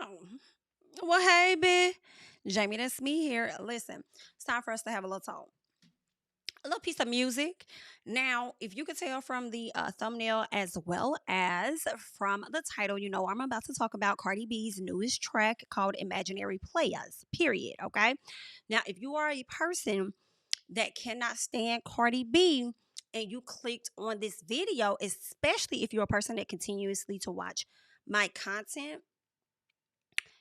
Oh, well, hey, bitch. Jamie, that's me here. Listen, it's time for us to have a little talk. A little piece of music. Now, if you could tell from the thumbnail as well as from the title, you know I'm about to talk about Cardi B's newest track called Imaginary Players, period. Okay. Now, if you are a person that cannot stand Cardi B and you clicked on this video, especially if you're a person that continuously to watch my content,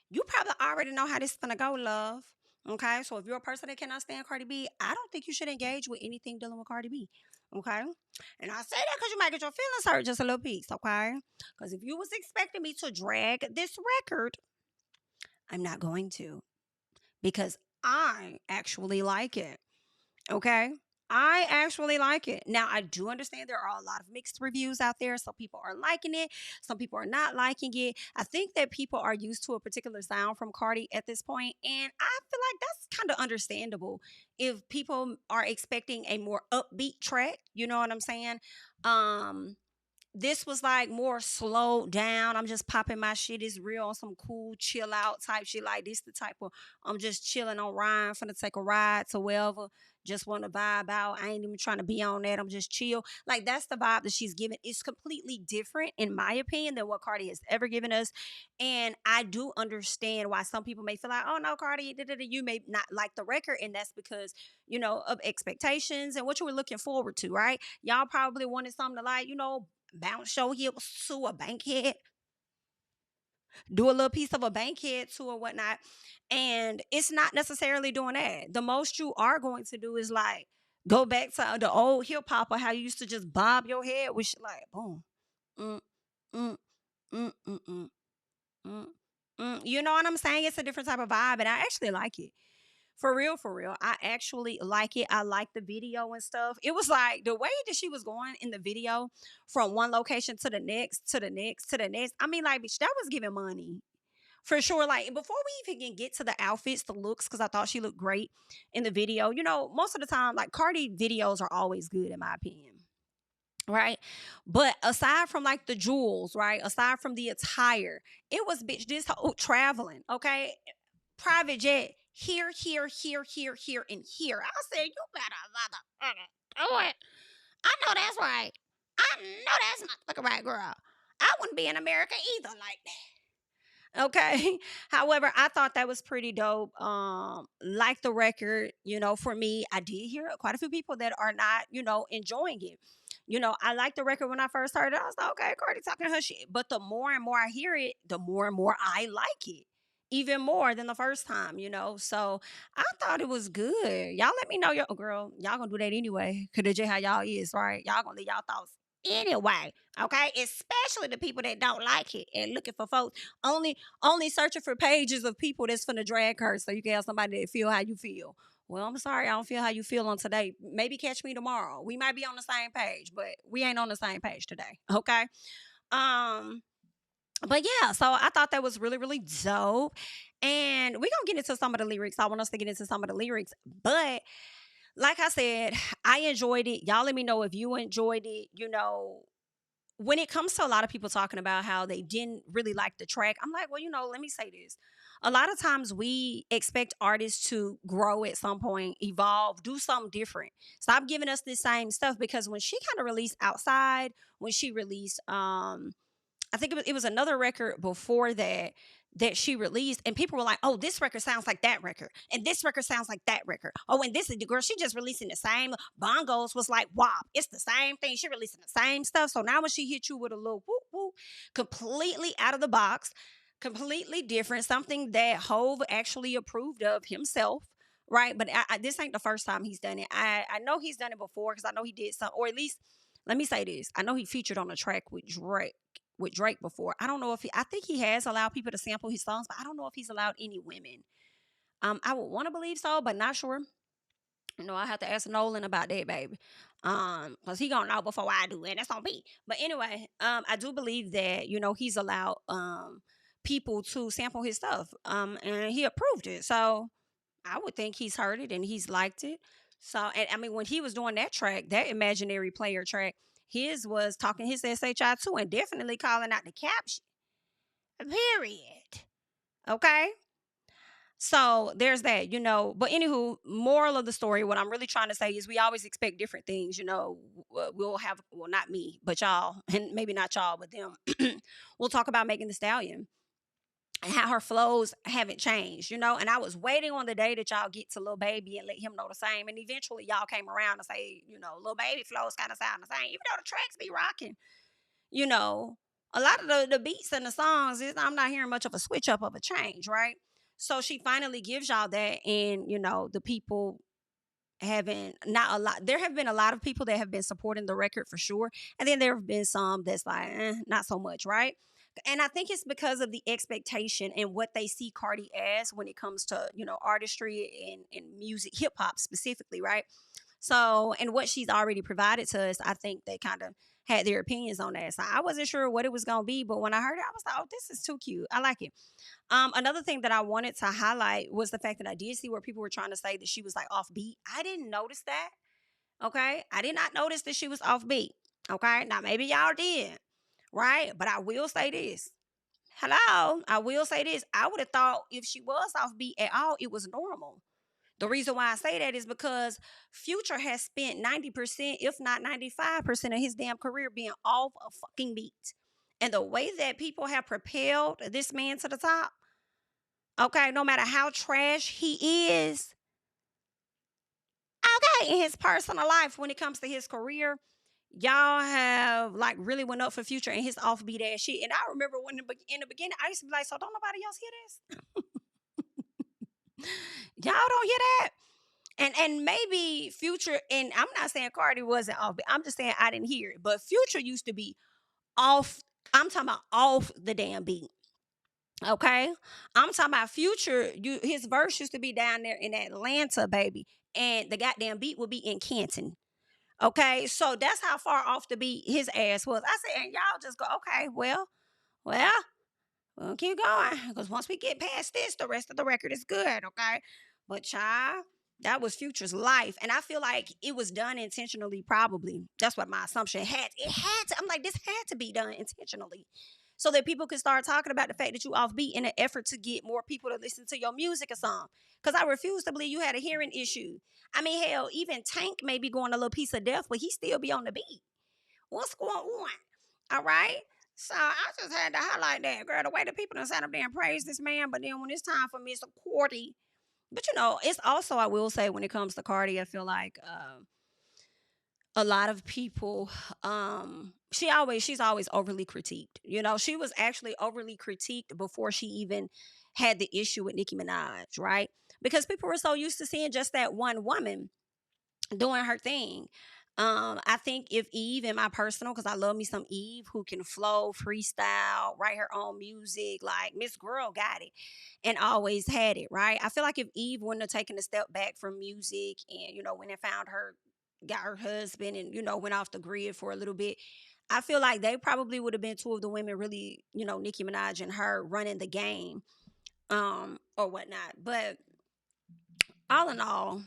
you probably already know how this is gonna go, love. Okay, so if you're a person that cannot stand Cardi B, I don't think you should engage with anything dealing with Cardi B. Okay, and I say that because you might get your feelings hurt just a little piece. Okay, because if you was expecting me to drag this record, I'm not going to because I actually like it. Okay. I actually like it. Now, I do understand there are a lot of mixed reviews out there. Some people are liking it, some people are not liking it. I think that people are used to a particular sound from Cardi at this point, and I feel like that's kind of understandable if people are expecting a more upbeat track. You know what I'm saying? Um, this was like more slowed down. I'm just popping my shit. It's real on some cool chill out type shit. Like this, the type of I'm just chilling on Ryan, finna take a ride to wherever. Just want to vibe out. I ain't even trying to be on that. I'm just chill. Like that's the vibe that she's giving. It's completely different, in my opinion, than what Cardi has ever given us. And I do understand why some people may feel like, oh no, Cardi, you may not like the record, and that's because of expectations and what you were looking forward to, right? Y'all probably wanted something to like, bounce your hips to a bankhead, do a little piece of a bankhead to or whatnot. And it's not necessarily doing that. The most you are going to do is like go back to the old hip hop or how you used to just bob your head with shit like boom. Mm, mm, mm, mm, mm, mm, You know what I'm saying? It's a different type of vibe, and I actually like it. For real, for real. I actually like it. I like the video and stuff. It was like the way that she was going in the video from one location to the next, to the next, to the next. I mean, like, bitch, that was giving money. For sure. Like, before we even can get to the outfits, the looks, because I thought she looked great in the video. Most of the time, like, Cardi videos are always good, in my opinion. Right. But aside from like the jewels, right? Aside from the attire, it was, bitch, this whole traveling, okay? Private jet here, here, here, here, here, and here. I said, you better motherfucker do it. I know that's right. I know that's motherfucking right, girl. I wouldn't be in America either like that. Okay. However, I thought that was pretty dope. Like the record, for me, I did hear quite a few people that are not, enjoying it. I liked the record when I first heard it. I was like, okay, Cardi talking her shit. But the more and more I hear it, the more and more I like it. Even more than the first time. So I thought it was good. Y'all let me know your girl. Y'all gonna do that anyway. Cause that's just how y'all is, right? Y'all gonna leave y'all thoughts anyway. Okay. Especially the people that don't like it and looking for folks. Only searching for pages of people that's finna drag her so you can have somebody that feel how you feel. Well, I'm sorry, I don't feel how you feel on today. Maybe catch me tomorrow. We might be on the same page, but we ain't on the same page today. Okay. Um, but yeah, so I thought that was really, really dope. And we're gonna get into some of the lyrics. I want us to get into some of the lyrics. But like I said, I enjoyed it. Y'all let me know if you enjoyed it. When it comes to a lot of people talking about how they didn't really like the track, I'm like, well, let me say this. A lot of times we expect artists to grow at some point, evolve, do something different. Stop giving us the same stuff because when she kind of released Outside, when she released I think it was another record before that she released, and people were like, "Oh, this record sounds like that record, and this record sounds like that record. Oh, and this is the girl. She just releasing the same bongos. Was like, wow, it's the same thing. She releasing the same stuff. So now when she hit you with a little whoop whoop, completely out of the box, completely different, something that Hove actually approved of himself." Right, but this ain't the first time he's done it. I know he's done it before because I know he did some, or at least let me say this: I know he featured on a track with Drake before. I don't know if I think he has allowed people to sample his songs, but I don't know if he's allowed any women. I would want to believe so, but not sure. I have to ask Nolan about that, baby. Because he gonna know before I do, and that's on me. But anyway, I do believe that, he's allowed people to sample his stuff. And he approved it. So I would think he's heard it and he's liked it. So, and I mean, when he was doing that track, that imaginary player track, his was talking his SHI too and definitely calling out the caption. Period. Okay. So there's that, But anywho, moral of the story, what I'm really trying to say is we always expect different things, We'll have, well, not me, but y'all, and maybe not y'all, but them. We'll talk about Megan the Stallion and how her flows haven't changed. And I was waiting on the day that y'all get to Lil Baby and let him know the same. And eventually y'all came around and say, Lil Baby flows kind of sound the same, even though the tracks be rocking. you know, a lot of the beats and the songs is I'm not hearing much of a switch up of a change, right? So she finally gives y'all that, and the people haven't not a lot. There have been a lot of people that have been supporting the record for sure, and then there have been some that's like, not so much, right? And I think it's because of the expectation and what they see Cardi as when it comes to artistry and music, hip hop specifically, right? So, and what she's already provided to us, I think they kind of had their opinions on that. So I wasn't sure what it was gonna be, but when I heard it, I was like, "Oh, this is too cute. I like it." Another thing that I wanted to highlight was the fact that I did see where people were trying to say that she was like off beat. I didn't notice that. Okay, I did not notice that she was off beat. Okay, now maybe y'all did, right? But I will say this. Hello, I will say this. I would have thought if she was off beat at all, it was normal. The reason why I say that is because Future has spent 90%, if not 95% of his damn career being off a fucking beat. And the way that people have propelled this man to the top, okay, no matter how trash he is, okay, in his personal life, when it comes to his career, y'all have like really went up for Future and his offbeat ass shit. And I remember when in the beginning, I used to be like, so don't nobody else hear this? Y'all don't hear that? And maybe Future, and I'm not saying Cardi wasn't off, but I'm just saying I didn't hear it. But Future used to be off. I'm talking about off the damn beat. Okay, I'm talking about Future. His verse used to be down there in Atlanta, baby, and the goddamn beat would be in Canton. Okay, so that's how far off the beat his ass was. I said, and y'all just go, okay, well, we'll keep going because once we get past this, the rest of the record is good. Okay, but child, that was Future's life, and I feel like it was done intentionally. Probably that's what my assumption had. It had to. I'm like, this had to be done intentionally, so that people could start talking about the fact that you offbeat in an effort to get more people to listen to your music or something. Because I refuse to believe you had a hearing issue. I mean, hell, even Tank may be going a little piece of death, but he still be on the beat. What's going on? All right. So I just had to highlight that, girl. The way the people done sat up there and praised this man, but then when it's time for Mr. Cordy, but it's also, I will say, when it comes to Cardi, I feel like a lot of people, she's always overly critiqued. She was actually overly critiqued before she even had the issue with Nicki Minaj, right? Because people were so used to seeing just that one woman doing her thing. I think if Eve, in my personal, because I love me some Eve who can flow, freestyle, write her own music, like Miss Girl got it and always had it, right? I feel like if Eve wouldn't have taken a step back from music and, went and found got her husband and, went off the grid for a little bit, I feel like they probably would have been two of the women really, Nicki Minaj and her running the game, or whatnot. But all in all,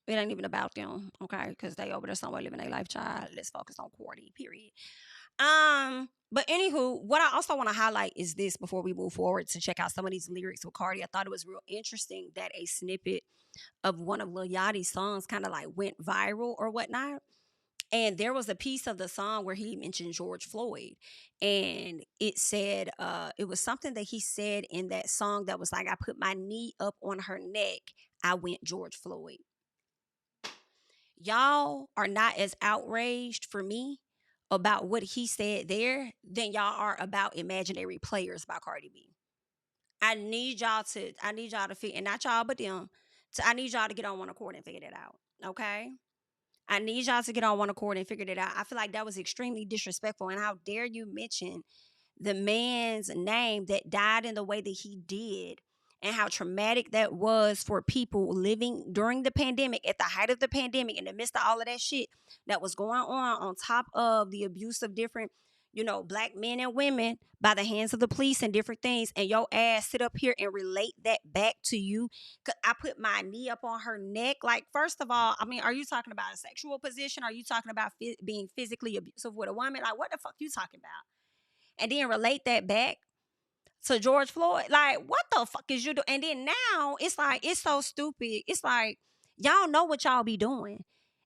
it ain't even about them, okay? Because they over there somewhere living their life, child. Let's focus on Cordy, period. But anywho, what I also want to highlight is this before we move forward to check out some of these lyrics with Cardi. I thought it was real interesting that a snippet of one of Lil Yachty's songs kind of like went viral or whatnot. And there was a piece of the song where he mentioned George Floyd. And it said, it was something that he said in that song that was like, I put my knee up on her neck. I went George Floyd. Y'all are not as outraged for me about what he said there than y'all are about Imaginary Players by Cardi B. I need y'all to figure, and not y'all but them. I need y'all to get on one accord and figure that out. Okay? I need y'all to get on one accord and figure it out. I feel like that was extremely disrespectful. And how dare you mention the man's name that died in the way that he did, and how traumatic that was for people living during the pandemic, at the height of the pandemic, in the midst of all of that shit that was going on top of the abuse of different, black men and women by the hands of the police and different things. And your ass sit up here and relate that back to you. I put my knee up on her neck. Like, first of all, I mean, are you talking about a sexual position? Are you talking about being physically abusive with a woman? Like, what the fuck you talking about? And then relate that back to George Floyd. Like, what the fuck is you doing? And then now it's like, it's so stupid. It's like, y'all know what y'all be doing.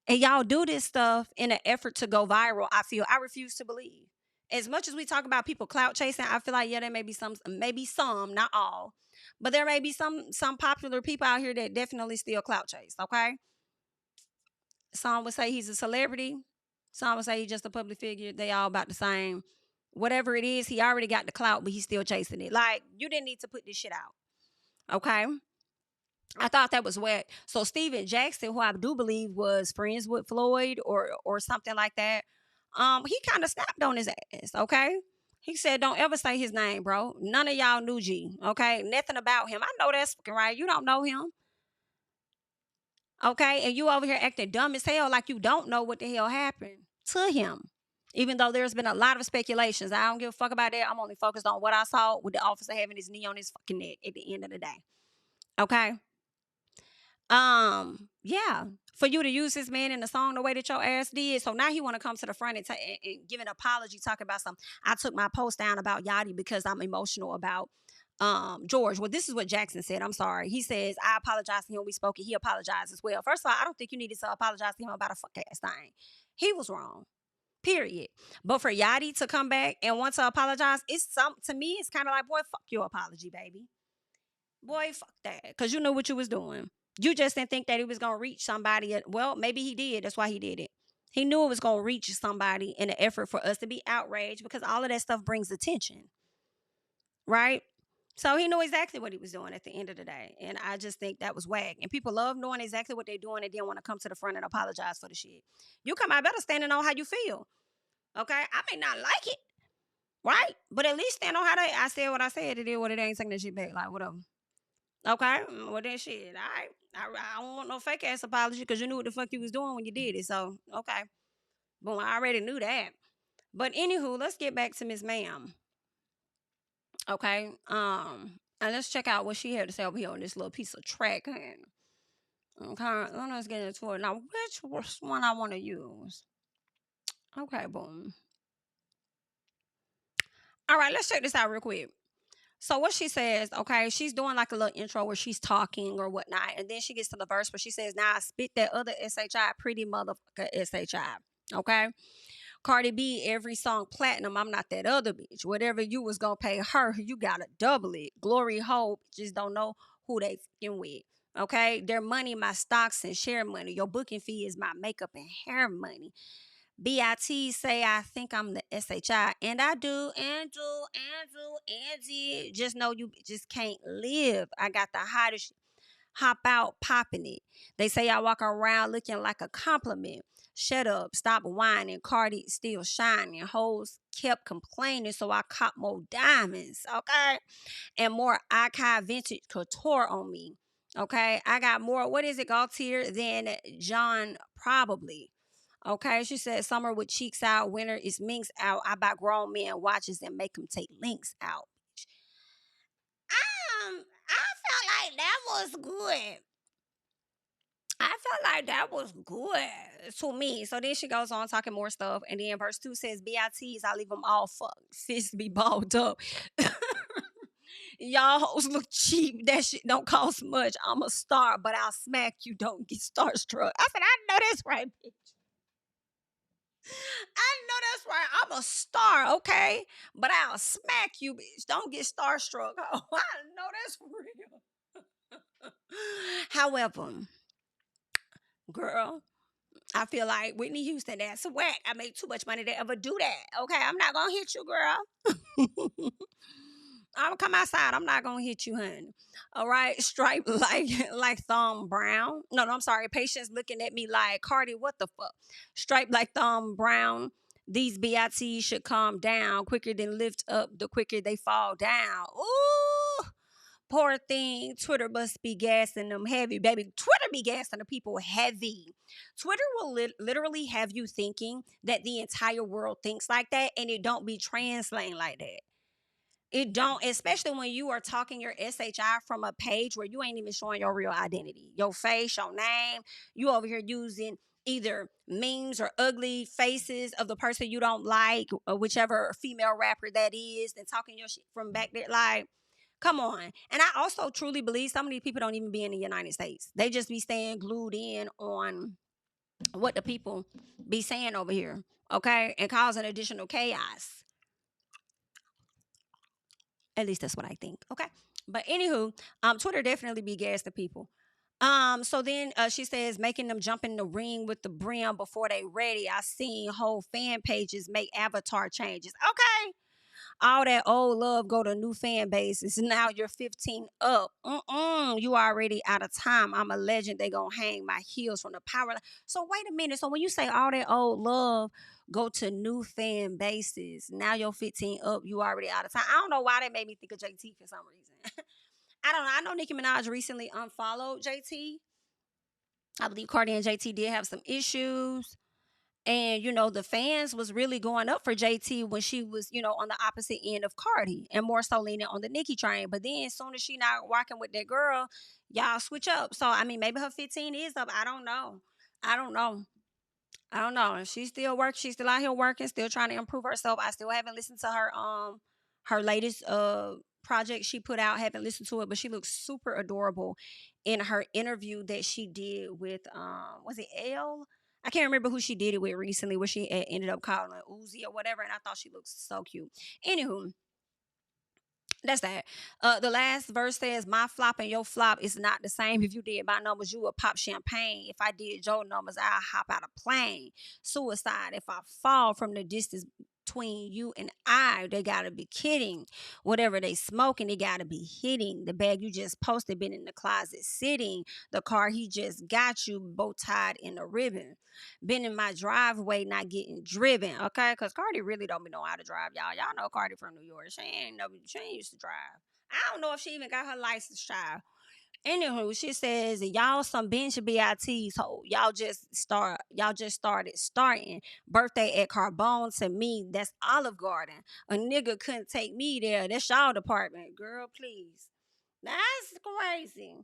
And y'all do this stuff in an effort to go viral. I refuse to believe. As much as we talk about people clout chasing, I feel like, yeah, there may be some, not all. But there may be some popular people out here that definitely still clout chase, okay? Some would say he's a celebrity. Some would say he's just a public figure. They all about the same. Whatever it is, he already got the clout, but he's still chasing it. Like, you didn't need to put this shit out. Okay? I thought that was whack. So Steven Jackson, who I do believe was friends with Floyd or something like that, he kind of snapped on his ass, okay? He said, don't ever say his name, bro. None of y'all knew G, okay? Nothing about him. I know that's fucking right. You don't know him. Okay, and you over here acting dumb as hell like you don't know what the hell happened to him. Even though there's been a lot of speculations. I don't give a fuck about that. I'm only focused on what I saw with the officer having his knee on his fucking neck at the end of the day. Okay. Yeah. For you to use this man in the song the way that your ass did. So now he want to come to the front and give an apology, talking about something. I took my post down about Yachty because I'm emotional about George. Well, this is what Jackson said. I'm sorry. He says, I apologize to him. We spoke and he apologized as well. First of all, I don't think you needed to apologize to him about a fuck ass thing. He was wrong. Period. But for Yachty to come back and want to apologize, to me, it's kind of like, boy, fuck your apology, baby. Boy, fuck that. Because you knew what you was doing. You just didn't think that it was going to reach somebody. Well, maybe he did. That's why he did it. He knew it was going to reach somebody in an effort for us to be outraged because all of that stuff brings attention. Right? So he knew exactly what he was doing at the end of the day. And I just think that was whack. And people love knowing exactly what they're doing and then want to come to the front and apologize for the shit. You come out better standing on how you feel. Okay? I may not like it. Right? But at least stand on how I said what I said. It is what it ain't, taking that shit back. Like, whatever. Okay? Well, then shit. All right. I don't want no fake ass apology because you knew what the fuck you was doing when you did it. So, okay. Boom. I already knew that. But anywho, let's get back to Miss Ma'am. Okay. And let's check out what she had to say over here on this little piece of track. Okay, let's get into it. Now, which one I want to use? Okay, boom. All right, let's check this out real quick. So what she says, okay, she's doing like a little intro where she's talking or whatnot, and then she gets to the verse where she says, "Now I spit that other SHI, pretty motherfucker SHI." Okay. Cardi B, every song platinum. I'm not that other bitch. Whatever you was gonna pay her, you gotta double it. Glory hole, just don't know who they fucking with. Okay, their money, my stocks and share money. Your booking fee is my makeup and hair money. BIT say I think I'm the SHI, and I do, and did. Just know you just can't live. I got the hottest, hop out popping it. They say I walk around looking like a compliment. Shut up, stop whining. Cardi still shining. Hoes kept complaining, so I caught more diamonds, okay? And more archive vintage couture on me, okay? I got more, what is it, Gaultier than John probably. Okay, she said summer with cheeks out, winter is minks out. I buy grown men watches and make them take links out. I felt like that was good. I felt like that was good to me. So then she goes on talking more stuff. And then verse 2 says, BITs, I leave them all fucked. Fists be balled up. Y'all hoes look cheap. That shit don't cost much. I'm a star, but I'll smack you. Don't get starstruck. I said, I know that's right, bitch. I know that's right. I'm a star, okay? But I'll smack you, bitch. Don't get starstruck. Oh, I know that's real. However, girl, I feel like Whitney Houston, that's whack. I make too much money to ever do that. Okay, I'm not gonna hit you, girl. I'm gonna come outside. I'm not gonna hit you, honey. All right, striped like Thumb Brown. No, I'm sorry. Patience looking at me like Cardi. What the fuck? Striped like Thumb Brown. These BITs should calm down quicker than lift up. The quicker they fall down. Ooh, poor thing. Twitter must be gassing them heavy, baby. Twitter be gassing the people heavy. Twitter will literally have you thinking that the entire world thinks like that, and it don't be translating like that. It don't, especially when you are talking your SHI from a page where you ain't even showing your real identity, your face, your name. You over here using either memes or ugly faces of the person you don't like, or whichever female rapper that is, and talking your shit from back there. Like, come on. And I also truly believe some of these people don't even be in the United States. They just be staying glued in on what the people be saying over here, okay, and causing additional chaos. At least that's what I think. Okay. But anywho, Twitter definitely be gas to people. So then she says making them jump in the ring with the brim before they ready. I seen whole fan pages make avatar changes. Okay. All that old love go to new fan bases. Now you're 15 up. You already out of time. I'm a legend. They gonna hang my heels from the power line. So wait a minute. So when you say all that old love go to new fan bases, now you're 15 up. You already out of time. I don't know why that made me think of JT for some reason. I don't know. I know Nicki Minaj recently unfollowed JT. I believe Cardi and JT did have some issues. And the fans was really going up for JT when she was, on the opposite end of Cardi, and more so leaning on the Nicki train. But then as soon as she not walking with that girl, y'all switch up. So I mean, maybe her 15 is up. I don't know. I don't know. I don't know. She still works. She's still out here working, still trying to improve herself. I still haven't listened to her latest project she put out. Haven't listened to it, but she looks super adorable in her interview that she did with was it L? I can't remember who she did it with recently, where she ended up calling her Uzi or whatever, and I thought she looked so cute. Anywho, that's that. The last verse says, "My flop and your flop is not the same. If you did my numbers, you would pop champagne. If I did your numbers, I'll hop out a plane. Suicide. If I fall from the distance between you and I, they gotta be kidding. Whatever they smoking, they gotta be hitting. The bag you just posted been in the closet sitting. The car he just got you bow tied in a ribbon. Been in my driveway, not getting driven. Okay, because Cardi really don't be know how to drive, y'all. Y'all know Cardi from New York. She ain't used to drive. I don't know if she even got her license, child. Anywho, she says y'all some bench BITs ho. Y'all just starting. Birthday at Carbone to me, that's Olive Garden. A nigga couldn't take me there. That's y'all department. Girl, please. That's crazy.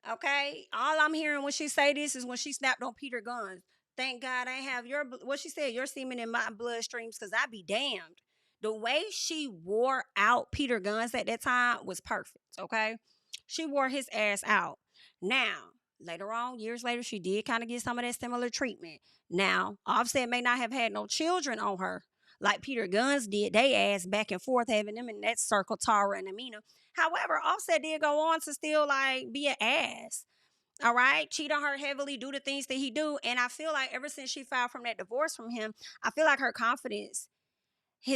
Okay, all I'm hearing when she say this is when she snapped on Peter Guns. Thank God I have what she said, your semen in my bloodstreams, because I be damned. The way she wore out Peter Guns at that time was perfect. Okay, she wore his ass out. Now later on, years later, she did kind of get some of that similar treatment. Now Offset may not have had no children on her like Peter Guns did. They ass back and forth having them in that circle, Tara and Amina. However, Offset did go on to still like be an ass. All right, cheat on her heavily, do the things that he do, and I feel like ever since she filed from that divorce from him, I feel like her confidence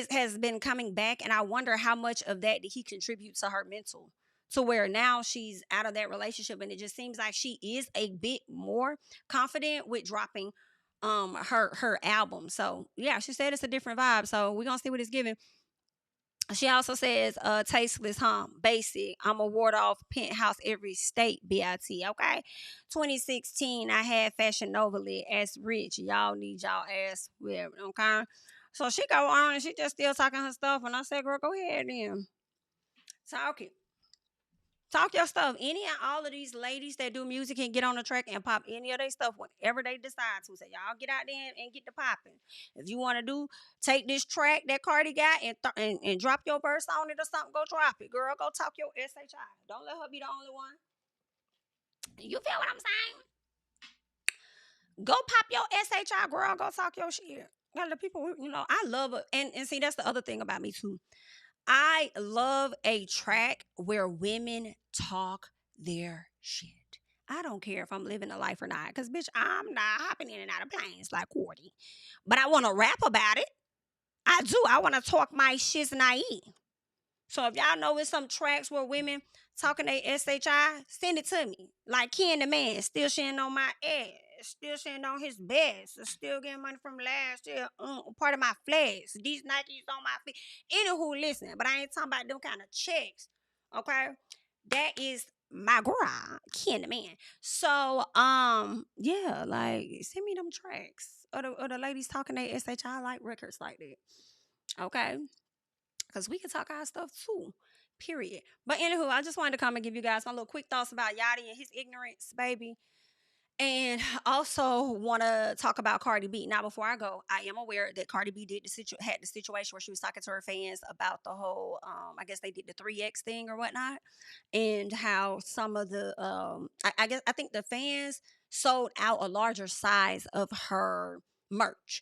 has been coming back, and I wonder how much of that did he contribute to her mental, to where now she's out of that relationship, and it just seems like she is a bit more confident with dropping her album. So yeah, she said it's a different vibe. So we're gonna see what it's giving. She also says, tasteless, basic. I'm a ward off penthouse every state, BIT. Okay. 2016, I had Fashion Nova lit as rich. Y'all need y'all ass with, okay. So she go on and she just still talking her stuff. And I said, girl, go ahead then. Talk it. Talk your stuff. Any and all of these ladies that do music can get on the track and pop any of their stuff whenever they decide to. So y'all get out there and get the popping. If you want to take this track that Cardi got and drop your verse on it or something, go drop it. Girl, go talk your SHI. Don't let her be the only one. You feel what I'm saying? Go pop your SHI, girl. Go talk your shit. Now, the people, I love it. And see, that's the other thing about me too. I love a track where women talk their shit. I don't care if I'm living a life or not, because bitch, I'm not hopping in and out of planes like Cordy. But I want to rap about it. I do. I want to talk my shit's naive. So if y'all know it's some tracks where women talking their SHI, send it to me. Like Ken the Man, still shitting on my ass, still shitting on his best, still getting money from last year, part of my flex. These Nikes on my feet. Anywho, listen, but I ain't talking about them kind of checks. Okay? That is my girl, Ken the Man. So, yeah, like send me them tracks. Or the ladies talking their SHI, like records like that. Okay? Because we can talk our stuff too. Period. But anywho, I just wanted to come and give you guys my little quick thoughts about Yachty and his ignorance, baby. And also want to talk about Cardi B. Now, before I go, I am aware that Cardi B had the situation where she was talking to her fans about the whole, I guess they did the 3X thing or whatnot, and how some of the, I think the fans sold out a larger size of her merch.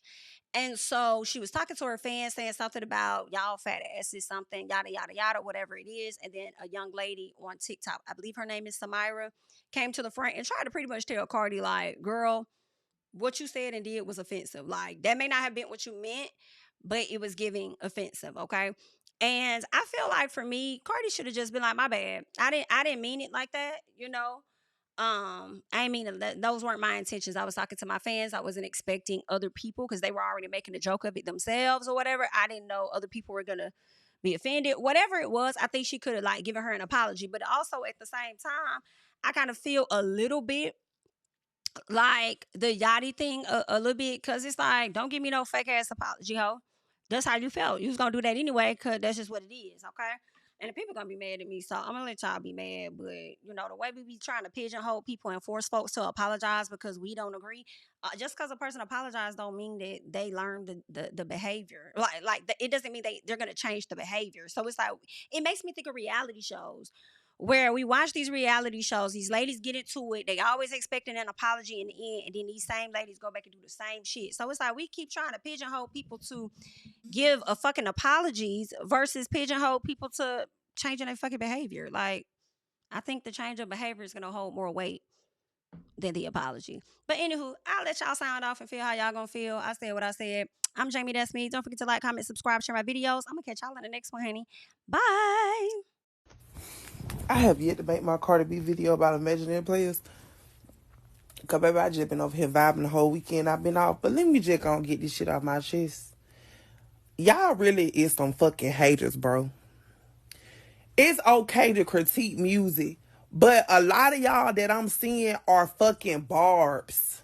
And so she was talking to her fans, saying something about y'all fat asses, something, yada, yada, yada, whatever it is. And then a young lady on TikTok, I believe her name is Samira, came to the front and tried to pretty much tell Cardi, like, girl, what you said and did was offensive. Like, that may not have been what you meant, but it was giving offensive, okay? And I feel like for me, Cardi should have just been like, my bad. I didn't mean it like that, you know. I mean those weren't my intentions. I was talking to my fans. I wasn't expecting other people because they were already making a joke of it themselves or whatever. I didn't know other people were gonna be offended. Whatever it was, I think she could have like given her an apology. But also at the same time, I kind of feel a little bit like the Yachty thing a little bit because it's like, don't give me no fake ass apology, ho. That's how you felt. You was gonna do that anyway because that's just what it is, okay? And the people gonna be mad at me, so I'm gonna let y'all be mad. But you know the way we be trying to pigeonhole people and force folks to apologize because we don't agree. Just because a person apologizes don't mean that they learn the behavior. It doesn't mean they're gonna change the behavior. So it's like it makes me think of reality shows where we watch these reality shows, these ladies get into it, they always expecting an apology in the end, and then these same ladies go back and do the same shit. So it's like we keep trying to pigeonhole people to give a fucking apologies versus pigeonhole people to changing their fucking behavior. Like, I think the change of behavior is gonna hold more weight than the apology. But anywho, I'll let y'all sound off and feel how y'all gonna feel. I said what I said. I'm Jami, that's me. Don't forget to like, comment, subscribe, share my videos. I'm gonna catch y'all in the next one, honey. Bye. I have yet to make my Cardi B video about imaginary players. Cause baby, I just been over here vibing the whole weekend. I've been off. But let me just go and get this shit off my chest. Y'all really is some fucking haters, bro. It's okay to critique music, but a lot of y'all that I'm seeing are fucking barbs.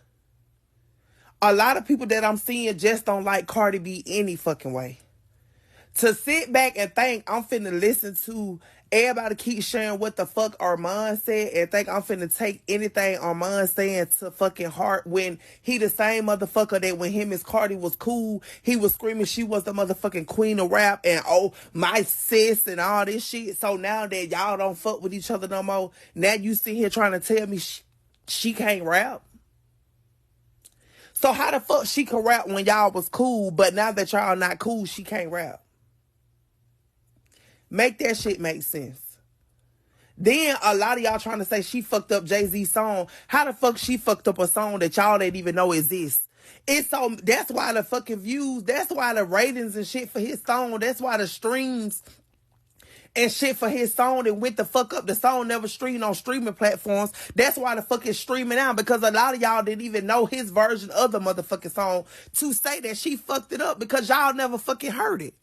A lot of people that I'm seeing just don't like Cardi B any fucking way. To sit back and think I'm finna listen to everybody keep sharing what the fuck Armand said and think I'm finna take anything Armand saying to fucking heart when he the same motherfucker that when him and Cardi was cool, he was screaming she was the motherfucking queen of rap and oh, my sis and all this shit. So now that y'all don't fuck with each other no more, now you sit here trying to tell me she can't rap? So how the fuck she can rap when y'all was cool, but now that y'all not cool, she can't rap? Make that shit make sense. Then a lot of y'all trying to say she fucked up Jay-Z's song. How the fuck she fucked up a song that y'all didn't even know exists? It's so that's why the fucking views, that's why the ratings and shit for his song, that's why the streams and shit for his song that went the fuck up. The song never streamed on streaming platforms. That's why the fuck is streaming out, because a lot of y'all didn't even know his version of the motherfucking song to say that she fucked it up because y'all never fucking heard it.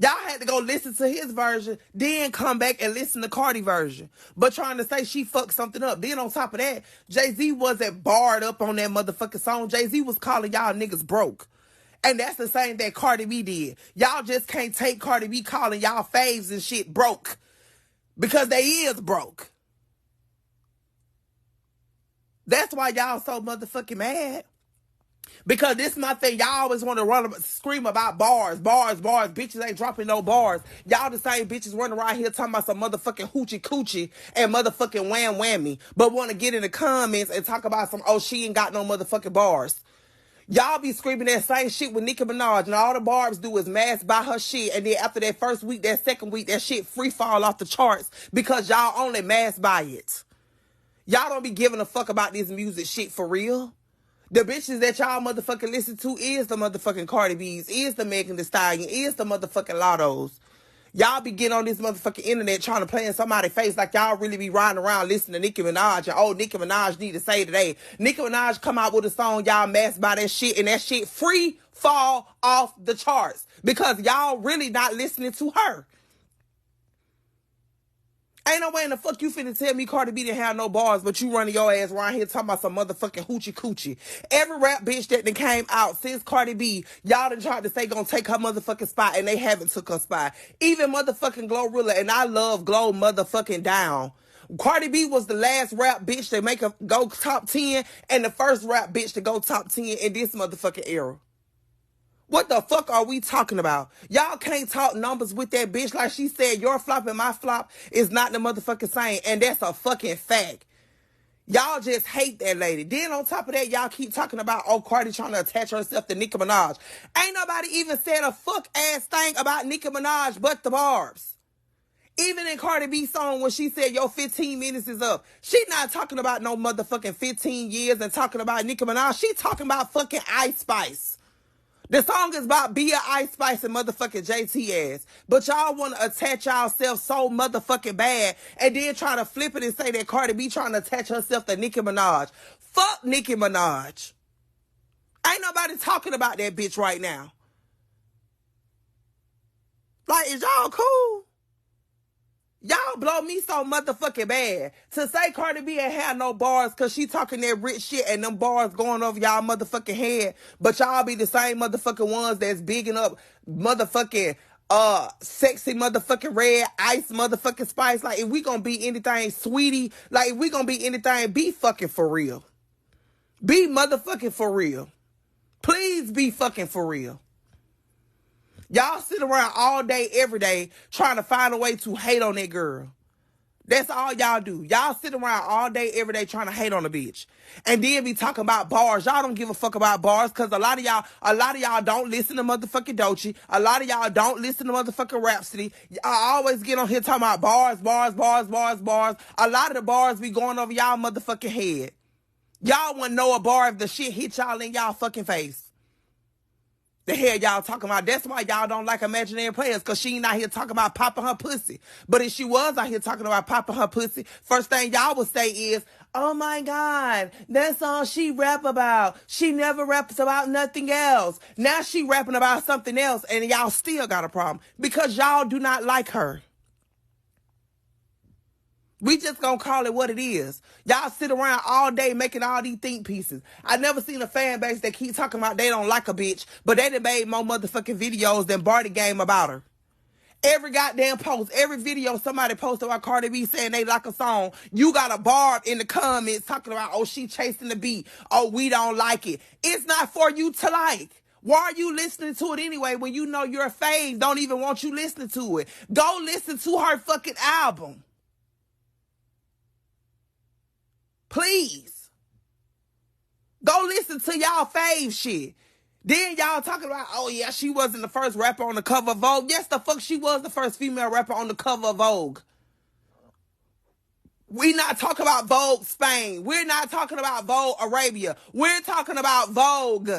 Y'all had to go listen to his version, then come back and listen to Cardi version. But trying to say she fucked something up. Then on top of that, Jay-Z wasn't barred up on that motherfucking song. Jay-Z was calling y'all niggas broke. And that's the same that Cardi B did. Y'all just can't take Cardi B calling y'all faves and shit broke. Because they is broke. That's why y'all so motherfucking mad. Because this is my thing. Y'all always want to scream about bars. Bitches ain't dropping no bars. Y'all the same bitches running around here talking about some motherfucking hoochie coochie and motherfucking wham whammy. But want to get in the comments and talk about some, oh, she ain't got no motherfucking bars. Y'all be screaming that same shit with Nicki Minaj, and all the barbs do is mass buy her shit, and then after that first week, that second week, that shit free fall off the charts because y'all only mass buy it. Y'all don't be giving a fuck about this music shit for real. The bitches that y'all motherfucking listen to is the motherfucking Cardi B's, is the Megan Thee Stallion, is the motherfucking Lottos. Y'all be getting on this motherfucking internet trying to play in somebody's face like y'all really be riding around listening to Nicki Minaj and oh, Nicki Minaj need to say today. Nicki Minaj come out with a song, y'all mass by that shit, and that shit free fall off the charts because y'all really not listening to her. Ain't no way in the fuck you finna tell me Cardi B didn't have no bars, but you running your ass around here talking about some motherfucking hoochie coochie. Every rap bitch that done came out since Cardi B, y'all done tried to say gonna take her motherfucking spot, and they haven't took her spot. Even motherfucking Glorilla, and I love Glow motherfucking down. Cardi B was the last rap bitch to make a go top 10 and the first rap bitch to go top 10 in this motherfucking era. What the fuck are we talking about? Y'all can't talk numbers with that bitch. Like she said, your flop and my flop is not the motherfucking same. And that's a fucking fact. Y'all just hate that lady. Then on top of that, y'all keep talking about, oh, Cardi trying to attach herself to Nicki Minaj. Ain't nobody even said a fuck ass thing about Nicki Minaj but the barbs. Even in Cardi B's song when she said, yo, 15 minutes is up. She not talking about no motherfucking 15 years and talking about Nicki Minaj. She talking about fucking Ice Spice. The song is about Bia, Ice Spice, and motherfucking JT ass. But y'all want to attach yourself so motherfucking bad and then try to flip it and say that Cardi B trying to attach herself to Nicki Minaj. Fuck Nicki Minaj. Ain't nobody talking about that bitch right now. Like, is y'all cool? Y'all blow me so motherfucking bad. To say Cardi B ain't have no bars because she talking that rich shit and them bars going over y'all motherfucking head, but y'all be the same motherfucking ones that's bigging up motherfucking sexy motherfucking red Ice motherfucking Spice. Like, if we gonna be anything, sweetie, like, if we gonna be anything, be fucking for real. Be motherfucking for real. Please be fucking for real. Y'all sit around all day, every day, trying to find a way to hate on that girl. That's all y'all do. Y'all sit around all day, every day, trying to hate on a bitch. And then be talking about bars. Y'all don't give a fuck about bars, because a lot of y'all don't listen to motherfucking Doechii. A lot of y'all don't listen to motherfucking Rhapsody. I always get on here talking about bars, bars, bars, bars, bars. A lot of the bars be going over y'all motherfucking head. Y'all wouldn't know a bar if the shit hit y'all in y'all fucking face. The hell y'all talking about? That's why y'all don't like imaginary players, because she ain't out here talking about popping her pussy. But if she was out here talking about popping her pussy, first thing y'all would say is, oh my God, that's all she rap about. She never raps about nothing else. Now she rapping about something else, and y'all still got a problem because y'all do not like her. We just gonna call it what it is. Y'all sit around all day making all these think pieces. I never seen a fan base that keep talking about they don't like a bitch, but they done made more motherfucking videos than Barty Game about her. Every goddamn post, every video somebody posted about Cardi B saying they like a song, you got a barb in the comments talking about, oh, she chasing the beat. Oh, we don't like it. It's not for you to like. Why are you listening to it anyway when you know your fave don't even want you listening to it? Go listen to her fucking album. Please. Go listen to y'all fave shit. Then y'all talking about, oh yeah, she wasn't the first rapper on the cover of Vogue. Yes, the fuck she was the first female rapper on the cover of Vogue. We not talking about Vogue Spain. We're not talking about Vogue Arabia. We're talking about Vogue.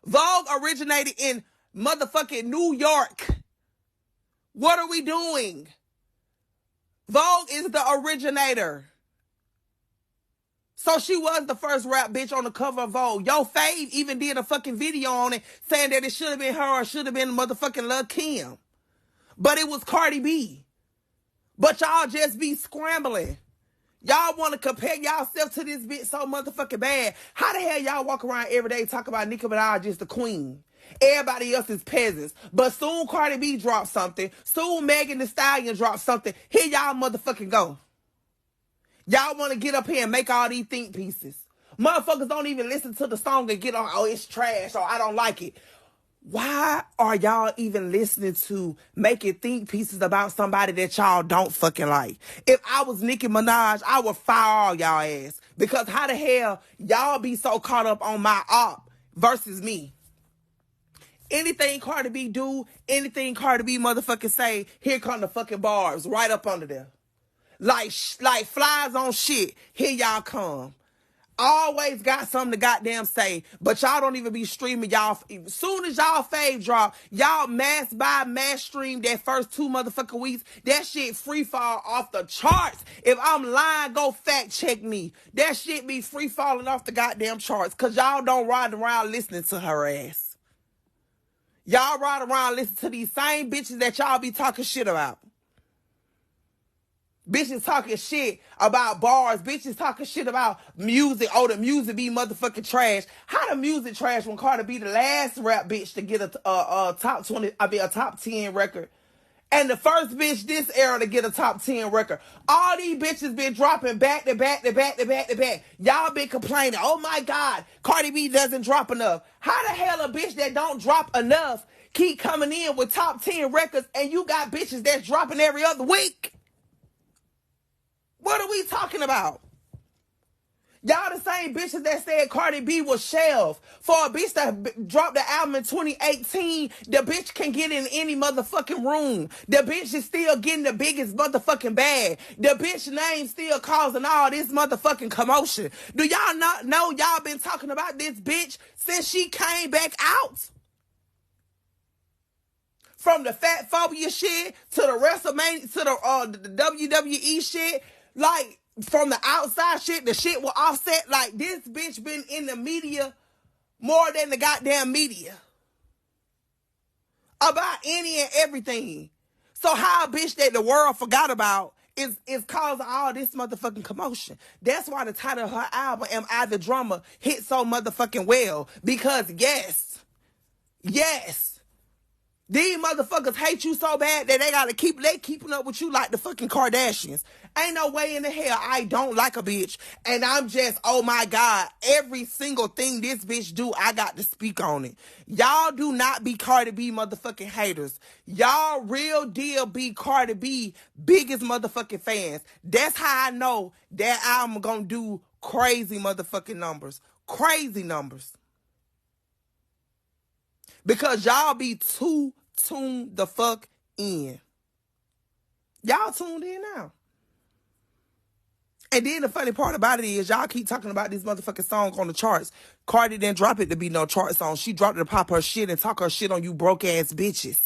Vogue originated in motherfucking New York. What are we doing? Vogue is the originator. So she was the first rap bitch on the cover of Vogue. Yo, Fave even did a fucking video on it saying that it should have been her or should have been motherfucking Lil Kim. But it was Cardi B. But y'all just be scrambling. Y'all want to compare y'allself to this bitch so motherfucking bad. How the hell y'all walk around every day talking about Nicki Minaj is the queen? Everybody else is peasants. But soon Cardi B drops something. Soon Megan Thee Stallion drops something. Here y'all motherfucking go. Y'all want to get up here and make all these think pieces. Motherfuckers don't even listen to the song and get on, oh, it's trash or I don't like it. Why are y'all even listening to making think pieces about somebody that y'all don't fucking like? If I was Nicki Minaj, I would fire all y'all ass. Because how the hell y'all be so caught up on my op versus me? Anything Cardi B do, anything Cardi B motherfucking say, here come the fucking bars right up under there. Like flies on shit, here y'all come. Always got something to goddamn say, but y'all don't even be streaming y'all. As soon as y'all fave drop, y'all mass buy, mass stream that first 2 motherfucking weeks. That shit free fall off the charts. If I'm lying, go fact check me. That shit be free falling off the goddamn charts, because y'all don't ride around listening to her ass. Y'all ride around listening to these same bitches that y'all be talking shit about. Bitches talking shit about bars. Bitches talking shit about music. Oh, the music be motherfucking trash. How the music trash when Cardi B the last rap bitch to get a top 20, a top 10 record And the first bitch this era to get a top 10 record. All these bitches been dropping back to back to back to back to back. Y'all been complaining, oh my God, Cardi B doesn't drop enough. How the hell a bitch that don't drop enough keep coming in with top 10 records and you got bitches that's dropping every other week? What are we talking about? Y'all the same bitches that said Cardi B was shelved. For a bitch that dropped the album in 2018, the bitch can get in any motherfucking room. The bitch is still getting the biggest motherfucking bag. The bitch name still causing all this motherfucking commotion. Do y'all not know y'all been talking about this bitch since she came back out? From the fat phobia shit to the WrestleMania to the WWE shit, like, from the outside shit, the shit will Offset. Like, this bitch been in the media more than the goddamn media about any and everything. So how a bitch that the world forgot about is causing all this motherfucking commotion. That's why the title of her album, Am I the Drummer, hit so motherfucking well. Because yes, these motherfuckers hate you so bad that they keeping up with you like the fucking Kardashians. Ain't no way in the hell I don't like a bitch. And I'm just, oh my God, every single thing this bitch do, I got to speak on it. Y'all do not be Cardi B motherfucking haters. Y'all real deal be Cardi B biggest motherfucking fans. That's how I know that I'm gonna do crazy motherfucking numbers. Crazy numbers. Because y'all be too tuned the fuck in. Y'all tuned in now. And then the funny part about it is y'all keep talking about this motherfucking song on the charts. Cardi didn't drop it to be no chart song. She dropped it to pop her shit and talk her shit on you broke ass bitches.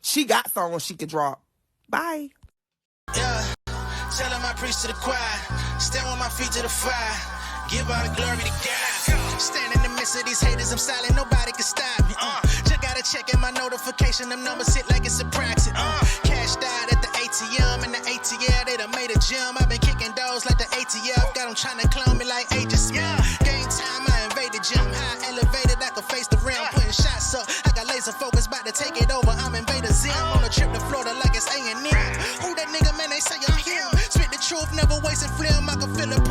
She got songs she could drop. Bye. Yeah, telling my priest to the choir. Stand with my feet to the fire. Give all the glory to God. Stand in the midst of these haters, I'm silent, nobody can stop me. Just gotta check in my notification, them numbers hit like it's a praxis. Cashed out at the ATM, and the ATL, they done made a gym. I've been kicking doors like the ATF, got them trying to clone me like Agent Smith. Game time, I invaded gym, high elevated, I can face the rim. Putting shots up, I got laser focus, about to take it over, I'm Invader Zim. On a trip to Florida like it's A&M. Who that nigga, man, they say I'm him. Spit the truth, never wasting film, I can feel it.